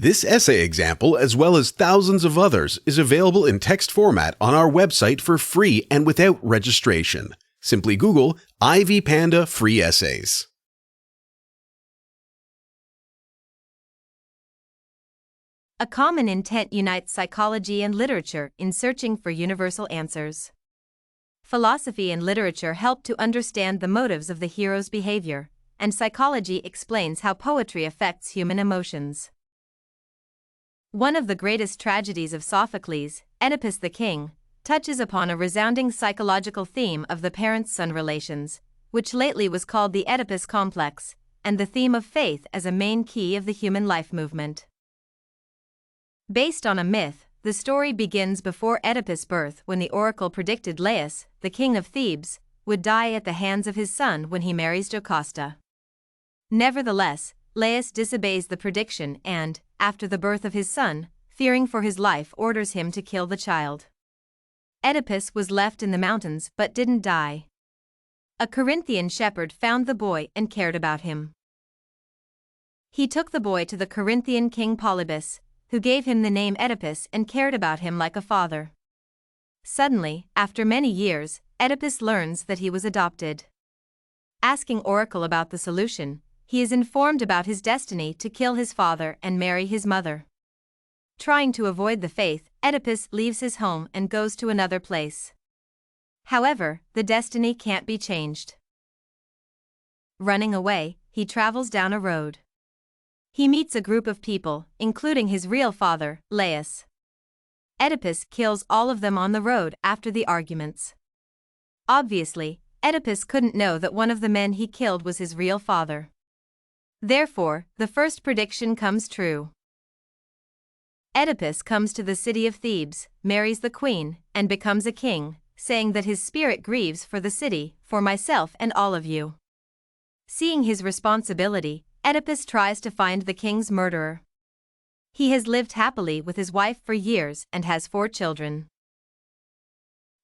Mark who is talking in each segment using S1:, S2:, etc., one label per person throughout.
S1: This essay example, as well as thousands of others, is available in text format on our website for free and without registration. Simply Google Ivy Panda Free Essays.
S2: A common intent unites psychology and literature in searching for universal answers. Philosophy and literature help to understand the motives of the hero's behavior, and psychology explains how poetry affects human emotions. One of the greatest tragedies of Sophocles, Oedipus the King, touches upon a resounding psychological theme of the parent-son relations, which lately was called the Oedipus complex, and the theme of faith as a main key of the human life movement. Based on a myth, the story begins before Oedipus' birth when the oracle predicted Laius, the king of Thebes, would die at the hands of his son when he marries Jocasta. Nevertheless, Laius disobeys the prediction and, after the birth of his son, fearing for his life, orders him to kill the child. Oedipus was left in the mountains but didn't die. A Corinthian shepherd found the boy and cared about him. He took the boy to the Corinthian king Polybus, who gave him the name Oedipus and cared about him like a father. Suddenly, after many years, Oedipus learns that he was adopted. Asking Oracle about the solution, he is informed about his destiny to kill his father and marry his mother. Trying to avoid the faith, Oedipus leaves his home and goes to another place. However, the destiny can't be changed. Running away, he travels down a road. He meets a group of people, including his real father, Laius. Oedipus kills all of them on the road after the arguments. Obviously, Oedipus couldn't know that one of the men he killed was his real father. Therefore, the first prediction comes true. Oedipus comes to the city of Thebes, marries the queen, and becomes a king, saying that his spirit grieves for the city, for myself and all of you. Seeing his responsibility, Oedipus tries to find the king's murderer. He has lived happily with his wife for years and has 4 children.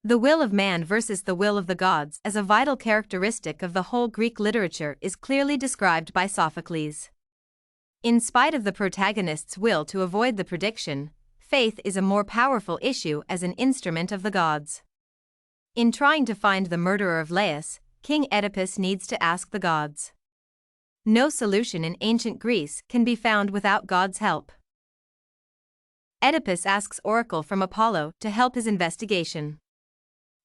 S2: The will of man versus the will of the gods as a vital characteristic of the whole Greek literature is clearly described by Sophocles. In spite of the protagonist's will to avoid the prediction, faith is a more powerful issue as an instrument of the gods. In trying to find the murderer of Laius, King Oedipus needs to ask the gods. No solution in ancient Greece can be found without God's help. Oedipus asks Oracle from Apollo to help his investigation.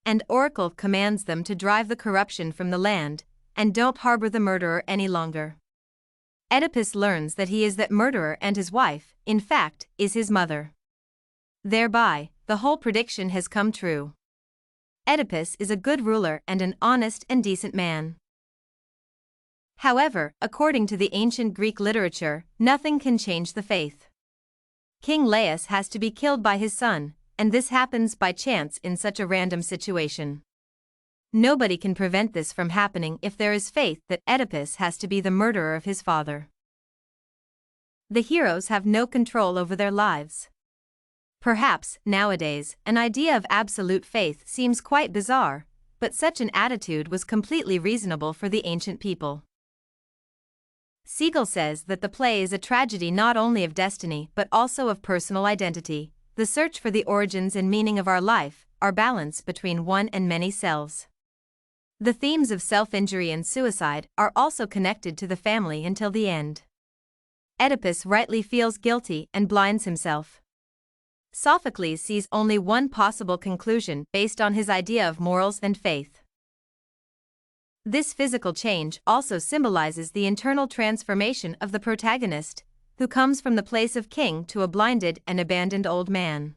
S2: And Oracle commands them to drive the corruption from the land, and don't harbor the murderer any longer. Oedipus learns that he is that murderer and his wife, in fact, is his mother. Thereby, the whole prediction has come true. Oedipus is a good ruler and an honest and decent man. However, according to the ancient Greek literature, nothing can change the faith. King Laius has to be killed by his son, and this happens by chance in such a random situation. Nobody can prevent this from happening if there is faith that Oedipus has to be the murderer of his father. The heroes have no control over their lives. Perhaps, nowadays, an idea of absolute faith seems quite bizarre, but such an attitude was completely reasonable for the ancient people. Segal says that the play is a tragedy not only of destiny but also of personal identity, the search for the origins and meaning of our life, our balance between one and many selves. The themes of self-injury and suicide are also connected to the family until the end. Oedipus rightly feels guilty and blinds himself. Sophocles sees only one possible conclusion based on his idea of morals and faith. This physical change also symbolizes the internal transformation of the protagonist, who comes from the place of king to a blinded and abandoned old man.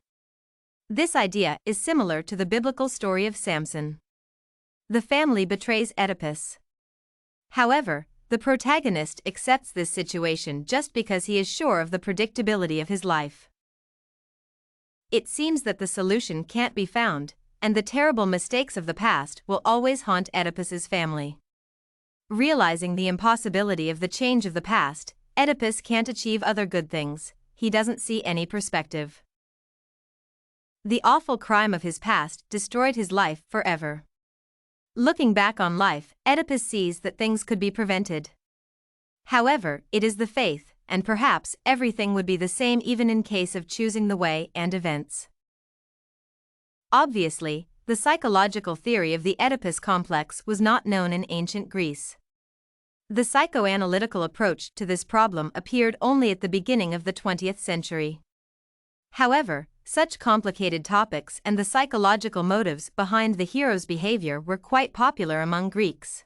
S2: This idea is similar to the biblical story of Samson. The family betrays Oedipus. However, the protagonist accepts this situation just because he is sure of the predictability of his life. It seems that the solution can't be found, and the terrible mistakes of the past will always haunt Oedipus's family. Realizing the impossibility of the change of the past, Oedipus can't achieve other good things, he doesn't see any perspective. The awful crime of his past destroyed his life forever. Looking back on life, Oedipus sees that things could be prevented. However, it is the faith, and perhaps everything would be the same even in case of choosing the way and events. Obviously, the psychological theory of the Oedipus complex was not known in ancient Greece. The psychoanalytical approach to this problem appeared only at the beginning of the 20th century. However, such complicated topics and the psychological motives behind the hero's behavior were quite popular among Greeks.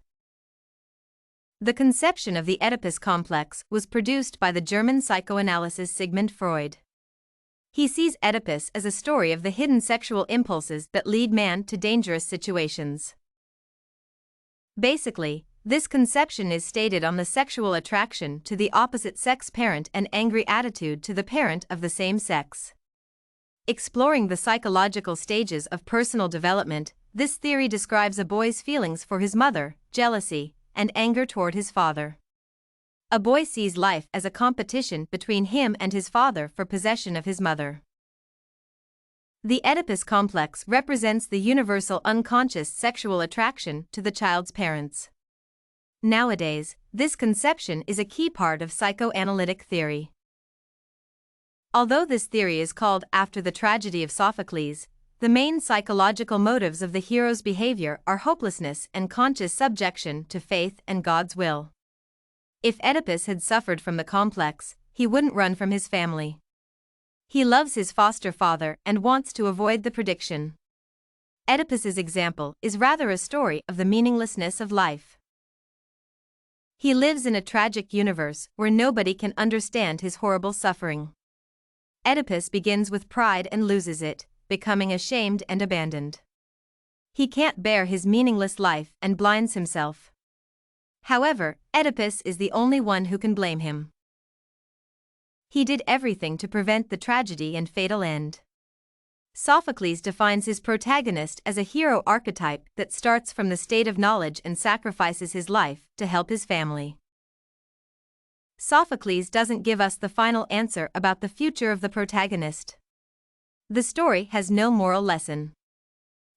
S2: The conception of the Oedipus complex was produced by the German psychoanalysis Sigmund Freud. He sees Oedipus as a story of the hidden sexual impulses that lead man to dangerous situations. Basically, this conception is stated on the sexual attraction to the opposite sex parent and angry attitude to the parent of the same sex. Exploring the psychological stages of personal development, this theory describes a boy's feelings for his mother, jealousy, and anger toward his father. A boy sees life as a competition between him and his father for possession of his mother. The Oedipus complex represents the universal unconscious sexual attraction to the child's parents. Nowadays, this conception is a key part of psychoanalytic theory. Although this theory is called after the tragedy of Sophocles, the main psychological motives of the hero's behavior are hopelessness and conscious subjection to faith and God's will. If Oedipus had suffered from the complex, he wouldn't run from his family. He loves his foster father and wants to avoid the prediction. Oedipus's example is rather a story of the meaninglessness of life. He lives in a tragic universe where nobody can understand his horrible suffering. Oedipus begins with pride and loses it, becoming ashamed and abandoned. He can't bear his meaningless life and blinds himself. However, Oedipus is the only one who can blame him. He did everything to prevent the tragedy and fatal end. Sophocles defines his protagonist as a hero archetype that starts from the state of knowledge and sacrifices his life to help his family. Sophocles doesn't give us the final answer about the future of the protagonist. The story has no moral lesson.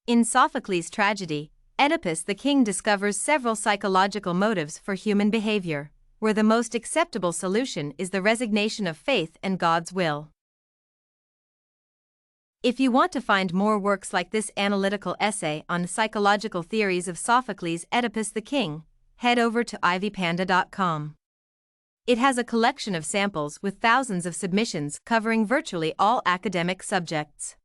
S2: In Sophocles' tragedy, Oedipus the king discovers several psychological motives for human behavior, where the most acceptable solution is the resignation of faith and God's will. If you want to find more works like this analytical essay on psychological theories of Sophocles' Oedipus the King, head over to ivypanda.com. It has a collection of samples with thousands of submissions covering virtually all academic subjects.